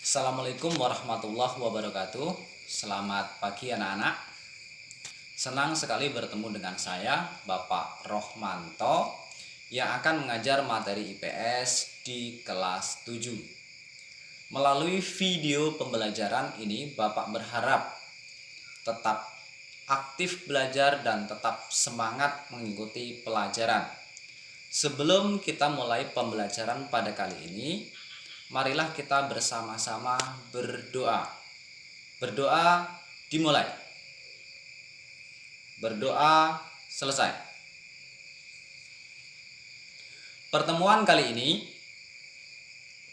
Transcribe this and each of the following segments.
Assalamualaikum warahmatullahi wabarakatuh. Selamat pagi anak-anak. Senang sekali bertemu dengan saya, Bapak Rohmanto, yang akan mengajar materi IPS di kelas 7. Melalui video pembelajaran ini, Bapak berharap tetap aktif belajar dan tetap semangat mengikuti pelajaran. Sebelum kita mulai pembelajaran pada kali ini, marilah kita bersama-sama berdoa. Berdoa dimulai. Berdoa selesai. Pertemuan kali ini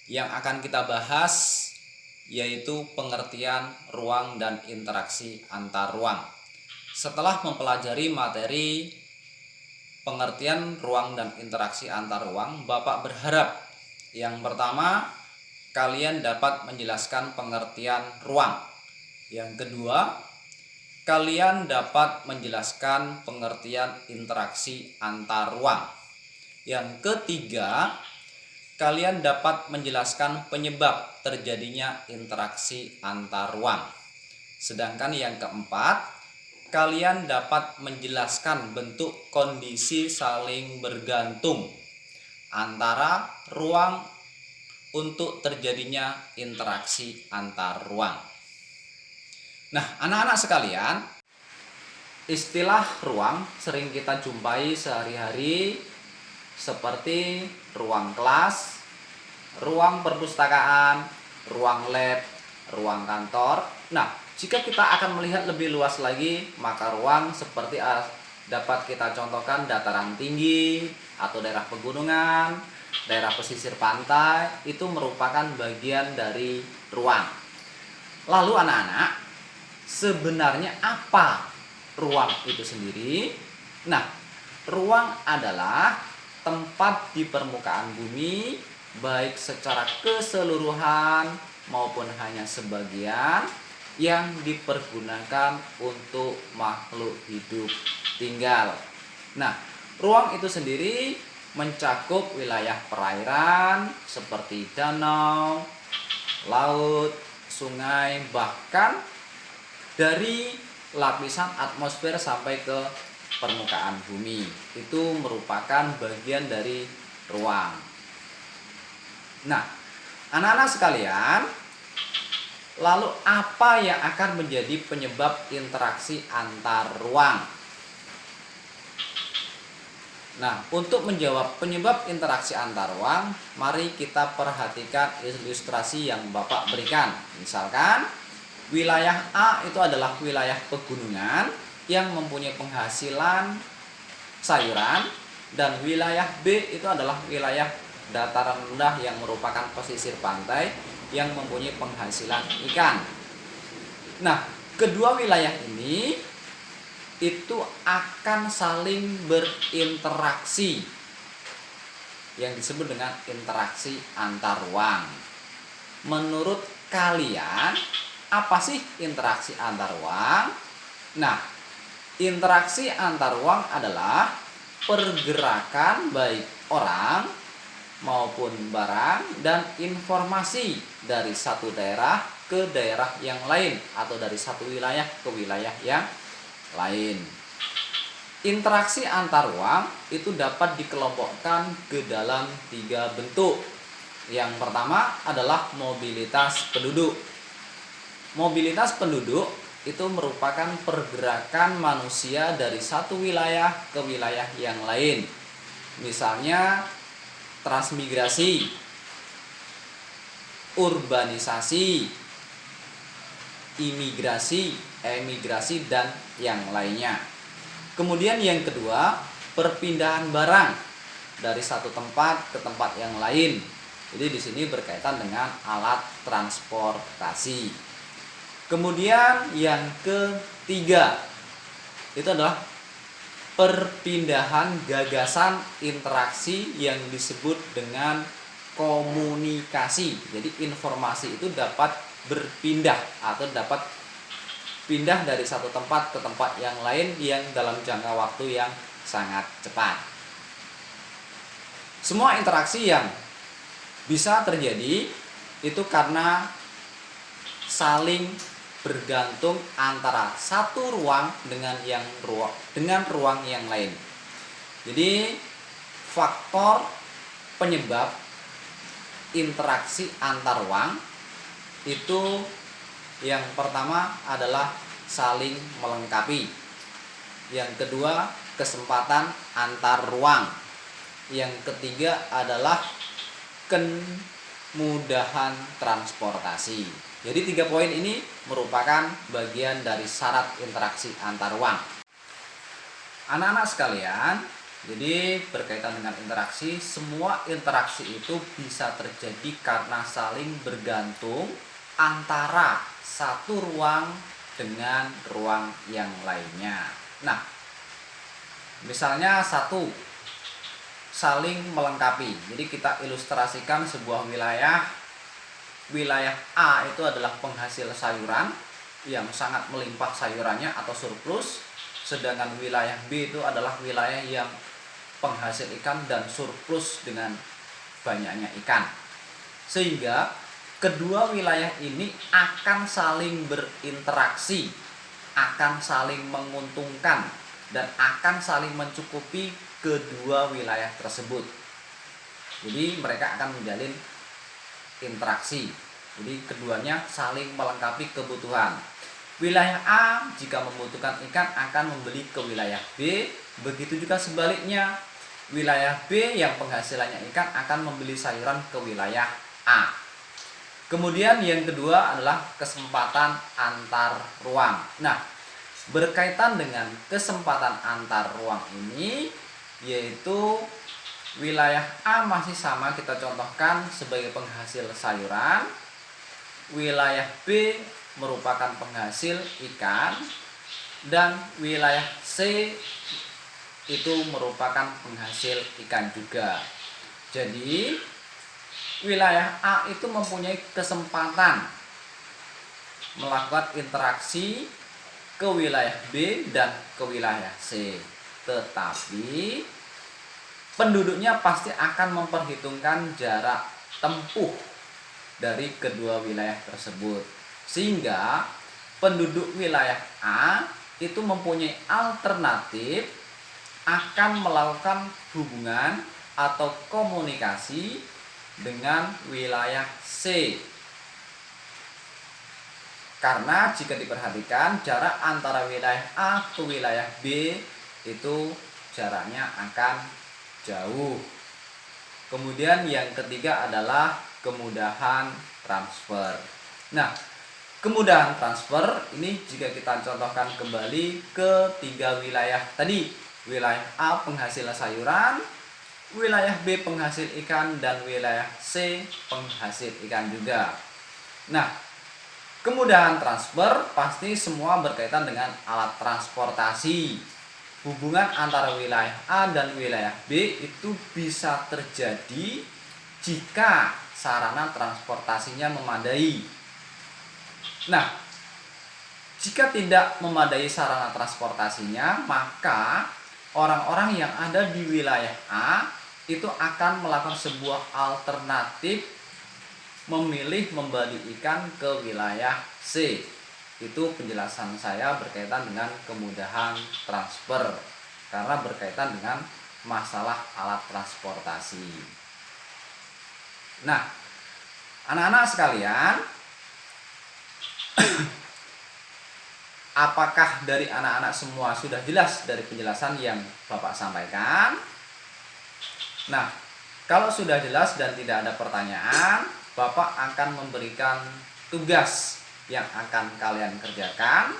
yang akan kita bahas yaitu pengertian ruang dan interaksi antar ruang. Setelah mempelajari materi pengertian ruang dan interaksi antar ruang, Bapak berharap yang pertama, kalian dapat menjelaskan pengertian ruang. Yang kedua, kalian dapat menjelaskan pengertian interaksi antar ruang. Yang ketiga, kalian dapat menjelaskan penyebab terjadinya interaksi antar ruang. Sedangkan yang keempat, kalian dapat menjelaskan bentuk kondisi saling bergantung antara ruang untuk terjadinya interaksi antar ruang. Nah, anak-anak sekalian, istilah ruang sering kita jumpai sehari-hari seperti ruang kelas, ruang perpustakaan, ruang lab, ruang kantor. Nah, jika kita akan melihat lebih luas lagi, maka ruang seperti dapat kita contohkan dataran tinggi atau daerah pegunungan, daerah pesisir pantai, itu merupakan bagian dari ruang. Lalu anak-anak, sebenarnya apa ruang itu sendiri? Nah, ruang adalah tempat di permukaan bumi, baik secara keseluruhan maupun hanya sebagian, yang dipergunakan untuk makhluk hidup tinggal. Nah, ruang itu sendiri mencakup wilayah perairan seperti danau, laut, sungai, bahkan dari lapisan atmosfer sampai ke permukaan bumi. Itu merupakan bagian dari ruang. Nah, anak-anak sekalian, lalu apa yang akan menjadi penyebab interaksi antar ruang? Nah, untuk menjawab penyebab interaksi antar ruang, mari kita perhatikan ilustrasi yang Bapak berikan. Misalkan, wilayah A itu adalah wilayah pegunungan yang mempunyai penghasilan sayuran, dan wilayah B itu adalah wilayah dataran rendah yang merupakan pesisir pantai yang mempunyai penghasilan ikan. Nah, kedua wilayah ini itu akan saling berinteraksi yang disebut dengan interaksi antar ruang. Menurut kalian, apa sih interaksi antar ruang? Nah, interaksi antar ruang adalah pergerakan baik orang maupun barang dan informasi dari satu daerah ke daerah yang lain atau dari satu wilayah ke wilayah yang lain. Interaksi antar ruang itu dapat dikelompokkan ke dalam 3 bentuk. Yang pertama adalah mobilitas penduduk. Mobilitas penduduk itu merupakan pergerakan manusia dari satu wilayah ke wilayah yang lain. Misalnya transmigrasi, urbanisasi, imigrasi, emigrasi, dan yang lainnya. Kemudian yang kedua, perpindahan barang dari satu tempat ke tempat yang lain. Jadi di sini berkaitan dengan alat transportasi. Kemudian yang ketiga, itu adalah perpindahan gagasan interaksi yang disebut dengan komunikasi. Jadi informasi itu dapat berpindah atau dapat pindah dari satu tempat ke tempat yang lain yang dalam jangka waktu yang sangat cepat. Semua interaksi yang bisa terjadi itu karena saling bergantung antara satu ruang dengan ruang yang lain. Jadi faktor penyebab interaksi antar ruang itu yang pertama adalah saling melengkapi. Yang kedua, kesempatan antar ruang. Yang ketiga adalah kemudahan transportasi. Jadi 3 poin ini merupakan bagian dari syarat interaksi antar ruang. Anak-anak sekalian, jadi berkaitan dengan interaksi, semua interaksi itu bisa terjadi karena saling bergantung antara satu ruang dengan ruang yang lainnya. Nah, misalnya satu, saling melengkapi. Jadi kita ilustrasikan sebuah wilayah A itu adalah penghasil sayuran yang sangat melimpah sayurannya atau surplus, sedangkan wilayah B itu adalah wilayah yang penghasil ikan dan surplus dengan banyaknya ikan. Sehingga kedua wilayah ini akan saling berinteraksi, akan saling menguntungkan, dan akan saling mencukupi kedua wilayah tersebut. Jadi mereka akan menjalin interaksi. Jadi keduanya saling melengkapi kebutuhan. Wilayah A jika membutuhkan ikan akan membeli ke wilayah B, begitu juga sebaliknya. Wilayah B yang penghasilannya ikan akan membeli sayuran ke wilayah A. Kemudian yang kedua adalah kesempatan antar ruang. Nah, berkaitan dengan kesempatan antar ruang ini, yaitu wilayah A masih sama, kita contohkan sebagai penghasil sayuran. Wilayah B merupakan penghasil ikan, dan wilayah C itu merupakan penghasil ikan juga. Jadi wilayah A itu mempunyai kesempatan melakukan interaksi ke wilayah B dan ke wilayah C, tetapi penduduknya pasti akan memperhitungkan jarak tempuh dari kedua wilayah tersebut, sehingga penduduk wilayah A itu mempunyai alternatif akan melakukan hubungan atau komunikasi dengan wilayah C. Karena jika diperhatikan jarak antara wilayah A ke wilayah B itu jaraknya akan jauh. Kemudian yang ketiga adalah kemudahan transfer. Nah, kemudahan transfer ini jika kita contohkan kembali ke 3 wilayah tadi. Wilayah A penghasil sayuran, wilayah B penghasil ikan, dan wilayah C penghasil ikan juga. Nah, kemudahan transfer pasti semua berkaitan dengan alat transportasi. Hubungan antara wilayah A dan wilayah B itu bisa terjadi jika sarana transportasinya memadai. Nah, jika tidak memadai sarana transportasinya, maka orang-orang yang ada di wilayah A itu akan melakukan sebuah alternatif memilih membeli ikan ke wilayah C. Itu penjelasan saya berkaitan dengan kemudahan transfer, karena berkaitan dengan masalah alat transportasi. Nah, anak-anak sekalian, apakah dari anak-anak semua sudah jelas dari penjelasan yang Bapak sampaikan? Nah, kalau sudah jelas dan tidak ada pertanyaan, Bapak akan memberikan tugas yang akan kalian kerjakan.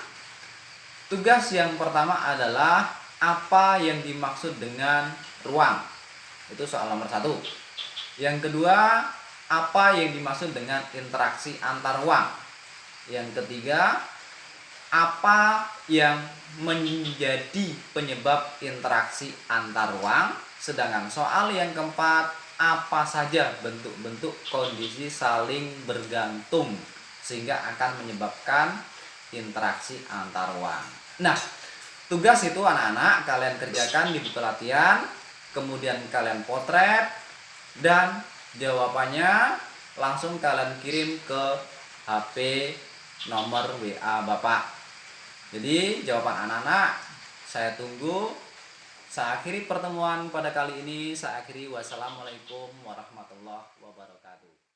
Tugas yang pertama adalah apa yang dimaksud dengan ruang. Itu soal nomor 1. Yang kedua, apa yang dimaksud dengan interaksi antar ruang. Yang ketiga, apa yang menjadi penyebab interaksi antar ruang. Sedangkan soal yang keempat, apa saja bentuk-bentuk kondisi saling bergantung sehingga akan menyebabkan interaksi antar ruang. Nah, tugas itu anak-anak kalian kerjakan di buku latihan, kemudian kalian potret, dan jawabannya langsung kalian kirim ke HP nomor WA Bapak. Jadi jawaban anak-anak saya tunggu. Saya akhiri pertemuan pada kali ini. Saya akhiri, wassalamualaikum warahmatullahi wabarakatuh.